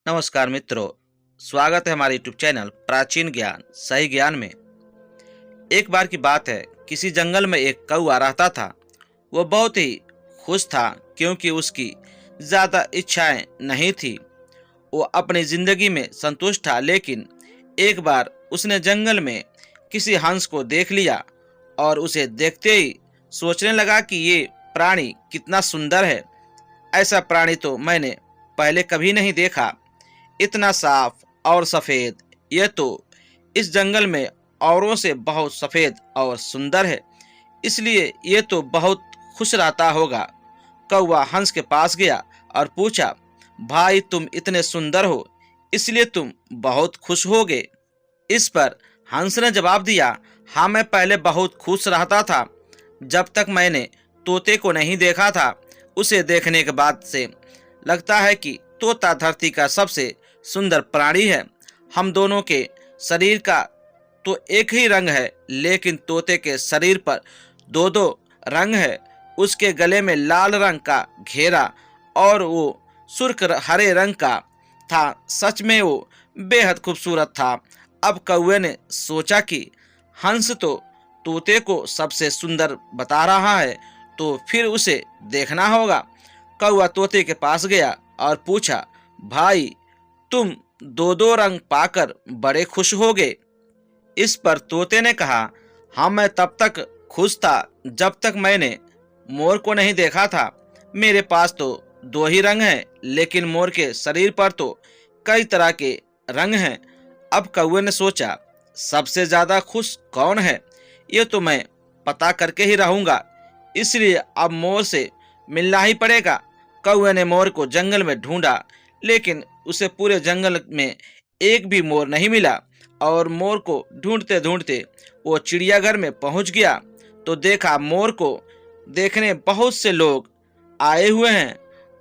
नमस्कार मित्रों, स्वागत है हमारे यूट्यूब चैनल प्राचीन ज्ञान सही ज्ञान में। एक बार की बात है, किसी जंगल में एक कौवा रहता था। वो बहुत ही खुश था क्योंकि उसकी ज़्यादा इच्छाएं नहीं थी। वो अपनी ज़िंदगी में संतुष्ट था, लेकिन एक बार उसने जंगल में किसी हंस को देख लिया और उसे देखते ही सोचने लगा कि ये प्राणी कितना सुंदर है। ऐसा प्राणी तो मैंने पहले कभी नहीं देखा। इतना साफ और सफेद, यह तो इस जंगल में औरों से बहुत सफेद और सुंदर है, इसलिए ये तो बहुत खुश रहता होगा। कौवा हंस के पास गया और पूछा, भाई तुम इतने सुंदर हो, इसलिए तुम बहुत खुश होगे। इस पर हंस ने जवाब दिया, हाँ मैं पहले बहुत खुश रहता था, जब तक मैंने तोते को नहीं देखा था। उसे देखने के बाद से लगता है कि तोता धरती का सबसे सुंदर प्राणी है। हम दोनों के शरीर का तो एक ही रंग है, लेकिन तोते के शरीर पर दो दो रंग है। उसके गले में लाल रंग का घेरा और वो सुर्ख हरे रंग का था। सच में वो बेहद खूबसूरत था। अब कौवे ने सोचा कि हंस तो तोते को सबसे सुंदर बता रहा है, तो फिर उसे देखना होगा। कौवा तोते के पास गया और पूछा, भाई तुम दो दो रंग पाकर बड़े खुश होगे। इस पर तोते ने कहा, हाँ मैं तब तक खुश था जब तक मैंने मोर को नहीं देखा था। मेरे पास तो दो ही रंग हैं, लेकिन मोर के शरीर पर तो कई तरह के रंग हैं। अब कौवे ने सोचा, सबसे ज्यादा खुश कौन है, ये तो मैं पता करके ही रहूंगा, इसलिए अब मोर से मिलना ही पड़ेगा। कौवे ने मोर को जंगल में ढूंढा, लेकिन उसे पूरे जंगल में एक भी मोर नहीं मिला। और मोर को ढूंढते ढूंढते वो चिड़ियाघर में पहुंच गया, तो देखा मोर को देखने बहुत से लोग आए हुए हैं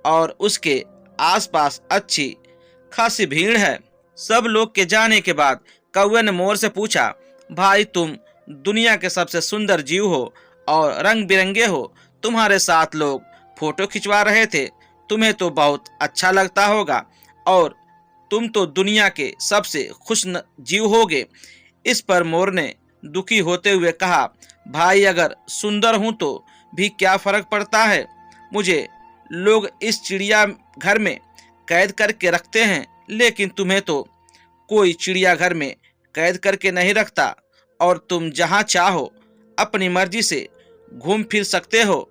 और उसके आसपास अच्छी खासी भीड़ है। सब लोग के जाने के बाद कौवे ने मोर से पूछा, भाई तुम दुनिया के सबसे सुंदर जीव हो और रंग बिरंगे हो, तुम्हारे साथ लोग फोटो खिंचवा रहे थे, तुम्हें तो बहुत अच्छा लगता होगा और तुम तो दुनिया के सबसे खुश जीव होगे। इस पर मोर ने दुखी होते हुए कहा, भाई अगर सुंदर हूं तो भी क्या फर्क पड़ता है, मुझे लोग इस चिड़िया घर में कैद करके रखते हैं, लेकिन तुम्हें तो कोई चिड़ियाघर में कैद करके नहीं रखता और तुम जहां चाहो अपनी मर्जी से घूम फिर सकते हो।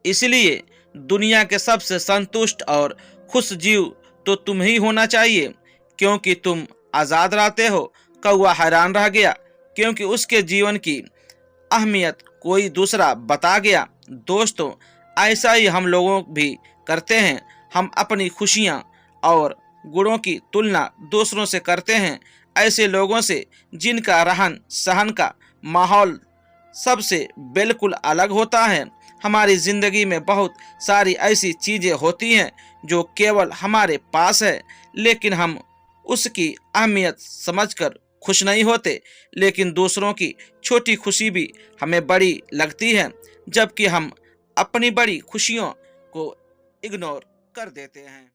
इसलिए दुनिया के सबसे संतुष्ट और खुश जीव तो तुम ही होना चाहिए, क्योंकि तुम आज़ाद रहते हो। कौवा हैरान रह गया, क्योंकि उसके जीवन की अहमियत कोई दूसरा बता गया। दोस्तों, ऐसा ही हम लोगों भी करते हैं। हम अपनी खुशियाँ और गुणों की तुलना दूसरों से करते हैं, ऐसे लोगों से जिनका रहन सहन का माहौल सबसे बिल्कुल अलग होता है। हमारी ज़िंदगी में बहुत सारी ऐसी चीज़ें होती हैं जो केवल हमारे पास है, लेकिन हम उसकी अहमियत समझकर खुश नहीं होते। लेकिन दूसरों की छोटी खुशी भी हमें बड़ी लगती है, जबकि हम अपनी बड़ी खुशियों को इग्नोर कर देते हैं।